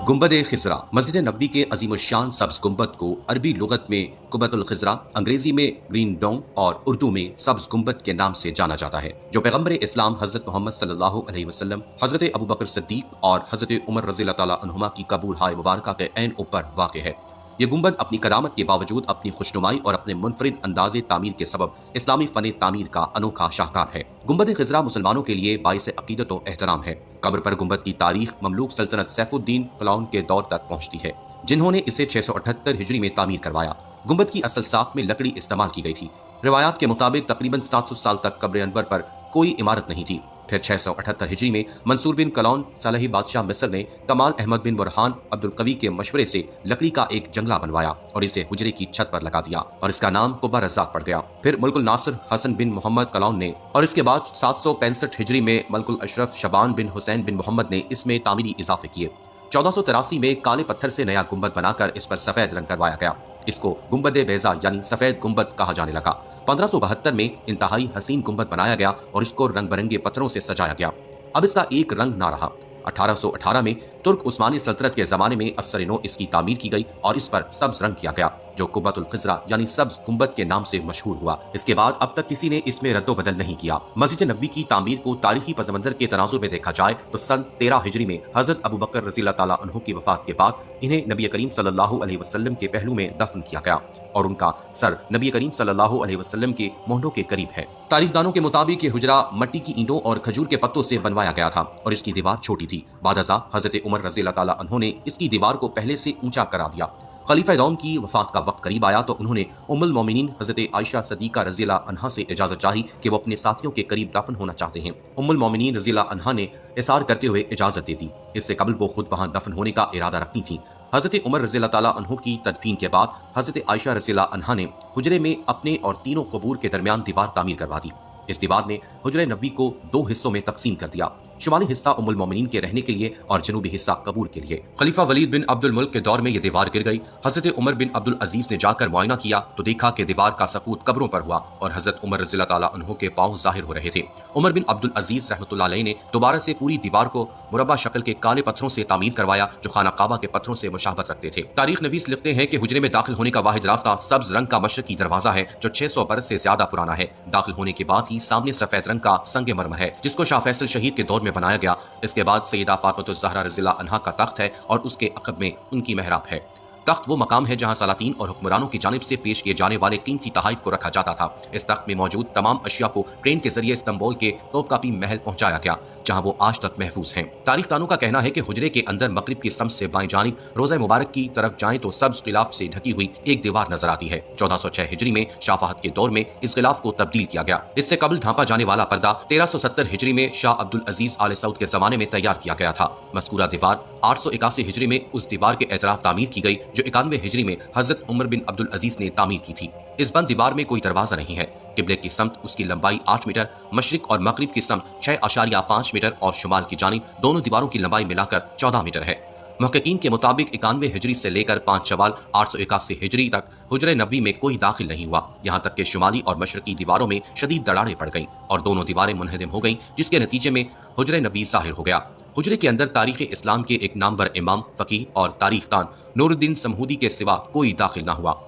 गुंबद खिजरा मस्जिद नबी के अजीम शान सब्ज गुंबद को अरबी लुगत में कुबतुल खिजरा, अंग्रेजी में ग्रीन डोम और उर्दू में सब्ज गुंबद के नाम से जाना जाता है, जो पैगंबर इस्लाम हजरत मोहम्मद सल्लल्लाहु अलैहि वसल्लम, हजरत अबू बकर सिद्दीक और हजरत उमर रज़ियल्लाहु तआला अन्हुमा की कबूल हाय मुबारका के ऐन ऊपर वाक़ है। ये गुंबद अपनी करामत के बावजूद अपनी खुशनुमाई और अपने मुनफरिद अंदाज़े तामीर के सबब इस्लामी फ़न तामीर का अनोखा शाहकार है। गुंबद खिजरा मुसलमानों के लिए बाइस अकीदत और एहतराम है। कब्र पर गुंबद की तारीख ममलूक सल्तनत सैफुद्दीन कलौन के दौर तक पहुंचती है, जिन्होंने इसे 678 हिजरी में तामीर करवाया। गुंबद की असल साख में लकड़ी इस्तेमाल की गई थी। रिवायात के मुताबिक तकरीबन 700 साल तक कब्र अनवर पर कोई इमारत नहीं थी। फिर 678 हिजरी में मंसूर बिन कलौन सलही बादशाह मिस्र ने कमाल अहमद बिन बुरहान अब्दुल कवी के मशवरे से लकड़ी का एक जंगला बनवाया और इसे हुजरे की छत पर लगा दिया और इसका नाम कुब्बा रज़्ज़ाक पड़ गया। फिर मुल्कुल नासिर हसन बिन मोहम्मद कलौन ने और इसके बाद 765 हिजरी में मुल्कुल अशरफ शबान बिन हुसैन बिन मोहम्मद ने इसमें तामीरी इजाफे किए। 1483 में काले पत्थर से नया गुंबद बनाकर इस पर सफेद रंग करवाया गया। इसको गुंबद बेजा यानी सफेद गुंबद कहा जाने लगा। 1572 में इंतहाई हसीन गुंबद बनाया गया और इसको रंग बिरंगे पत्थरों से सजाया गया। अब इसका एक रंग ना रहा। 1818 में तुर्क उस्मानी सल्तनत के जमाने में असर-ए-नौ इसकी तामीर की गई और इस पर सब्ज रंग किया गया, जो कुब्बतुल खिजरा यानी सब्ज गुंबद के नाम से मशहूर हुआ। इसके बाद अब तक किसी ने इसमें रद्दो बदल नहीं किया। मस्जिद नबी की तामीर को तारीखी पस मंजर के तनाजुर में देखा जाए तो सन 13 हिजरी में हजरत अबू बकर रज़ियल्लाहु तआला अन्हु की वफात के बाद इन्हें नबी करीम सल्लल्लाहु अलैहि वसल्लम के पहलू में दफन किया गया और उनका सर नबी करीम सल्लल्लाहु अलैहि वसल्लम के मोहनों के करीब है। तारीखदानों के मुताबिक ये हुजरा मट्टी की ईंटों और खजूर के पत्तों से बनवाया गया था और इसकी दीवार छोटी थी। बादशाह हजरत उमर रज़ियल्लाहु तआला अन्हु ने इसकी दीवार को पहले से ऊंचा करा दिया। खलीफा दौम की वफात का वक्त करीब आया तो उन्होंने उम्मुल मोमिनीन हजरत आयशा सदीका रज़ियल्लाहु अन्हा से इजाजत चाही कि वो अपने साथियों के करीब दफन होना चाहते हैं। उम्मुल मोमिनीन रज़ियल्लाहु अन्हा ने इसार करते हुए इजाजत दे दी। इससे कबल वो खुद वहां दफन होने का इरादा रखती थी। हजरत उमर रज़ियल्लाहु तआला अन्हु की तदफीन के बाद हजरत आयशा रज़ियल्लाहु अन्हा ने हुजरे में अपने और तीनों कबूर के दरमियान दीवार तामीर करवा दी। इस दीवार ने हुजरे नबी को दो हिस्सों में तकसीम कर दिया, शुमाली हिस्सा उम्मुल मोमिनीन के रहने के लिए और जनूबी हिस्सा कबूर के लिए। खलीफा वलीद बिन अब्दुल मुल्क के दौर में यह दीवार गिर गई। हजरत उमर बिन अब्दुल अजीज ने जाकर मुआयना किया तो देखा कि दीवार का सकूत कब्रों पर हुआ और हजरत उमर रज़ियल्लाहु तआला अन्हु के पांव जाहिर हो रहे थे। उमर बिन अब्दुल अजीज रहमतुल्लाह अलैह ने दोबारा से पूरी दीवार को मुरब्बा शक्ल के काले पत्थरों से तामीर करवाया, जो खाना काबा के पत्थरों से मुशाबहत रखते थे। तारीख नवीस लिखते हैं कि हुजरे में दाखिल होने का वाहिद रास्ता सब्ज रंग का मशरकी दरवाजा है, जो 600 बरस से ज्यादा पुराना है। दाखिल होने के बाद ही सामने सफेद रंग का संगे मरमर है, जिसको शाह फैसल शहीद के दौर में बनाया गया। इसके बाद सैयदा फातिमा ज़हरा रज़ियल्लाहु अन्हा का तख्त है और उसके अक़ब में उनकी मेहराब है। तख्त वो मकाम है जहां सलातीन और हुक्मरानों की जानिब से पेश किए जाने वाले कीमती तहाइफ को रखा जाता था। इस तख्त में मौजूद तमाम अशिया को ट्रेन के जरिए इस्तांबुल के तोपकापी महल पहुंचाया गया, जहां वो आज तक महफूज हैं। तारीखदानों का कहना है कि हुजरे के अंदर मगरिब की समत से बाएं जानिब रोज़ा मुबारक की तरफ जाएं तो सब्ज गिलाफ से ढकी हुई एक दीवार नजर आती है। 1406 हिजरी में शाह फहद के दौर में इस गिलाफ को तब्दील किया गया। इससे कबल ढांपा जाने वाला पर्दा 1370 हिजरी में शाह अब्दुल अजीज आले सऊद के जमाने में तैयार किया गया था। मज़कूरा दीवार 881 हिजरी में उस दीवार के एतराफ तामीर की गई जो 91 हिजरी में हजरत उमर बिन अब्दुल अजीज ने तामीर की थी। इस बंद दीवार में कोई दरवाजा नहीं है। किबले की समत उसकी लंबाई 8 मीटर, मशरिक और मगरिब की समत 6.5 मीटर और शुमाल की जानिब दोनों दीवारों की लंबाई मिलाकर 14 मीटर है। मुहक्किकीन के मुताबिक 91 हिजरी से लेकर 5 शवाल 881 हिजरी तक हुजरे नबी में कोई दाखिल नहीं हुआ। यहाँ तक कि शुमाली और मशरकी दीवारों में शदीद दरारें पड़ गईं और दोनों दीवारें मुनहदम हो गईं, जिसके नतीजे में हुजरे नबी जाहिर हो गया। हुजरे के अंदर तारीख इस्लाम के एक नामवर इमाम, फकीह और तारीखदान नूरुद्दीन समहूदी के सिवा कोई दाखिल न हुआ।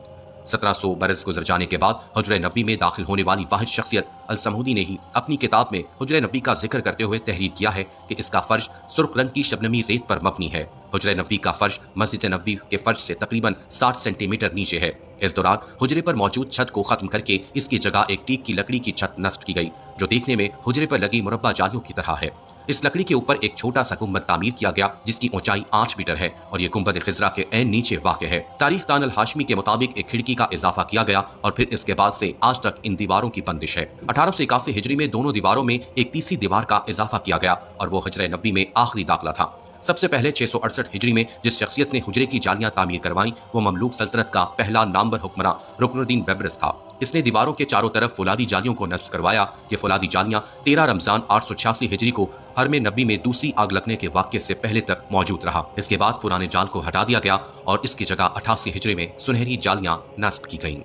1700 बरस गुजर जाने के बाद हुजरे नबी में दाखिल होने वाली वाहिद शख्सियत अल समहूदी ने ही अपनी किताब में हुजरे नबी का जिक्र करते हुए तहरीर किया है कि इसका फर्श सुर्ख रंग की शबनमी रेत पर मबनी है। हुजरे नबी का फर्श मस्जिद नबी के फर्श से तकरीबन 60 सेंटीमीटर नीचे है। इस दौरान हुजरे पर मौजूद छत को खत्म करके इसकी जगह एक टीक की लकड़ी की छत नस्ब की गई, जो देखने में हुजरे पर लगी मुरब्बा जालियों की तरह है। इस लकड़ी के ऊपर एक छोटा सा गुंबद तामीर किया गया, जिसकी ऊंचाई 8 मीटर है और ये गुंबद खिजरा के ऐन नीचे वाक़ है। तारीखदान अल हाशमी के मुताबिक एक खिड़की का इजाफा किया गया और फिर इसके बाद से आज तक इन दीवारों की बंदिश है। 1881 हिजरी में दोनों दीवारों में एक तीसरी दीवार का इजाफा किया गया और वो हुजरे नबी में आखिरी दाखिला था। सबसे पहले 668 हिजरी में जिस शख्सियत ने हुजरे की जालियां तामीर करवाई वो ममलूक सल्तनत का पहला नामवर हुक्मरान रुकनुद्दीन बेबरस था। इसने दीवारों के चारों तरफ फौलादी जालियों को नस्ब करवाया। ये फौलादी जालियां 13 रमजान 886 हिजरी को हरमे नबी में दूसरी आग लगने के वाक़ये से पहले तक मौजूद रहा। इसके बाद पुराने जाल को हटा दिया गया और इसकी जगह 88 हिजरी में सुनहरी जालियां नस्ब की गईं।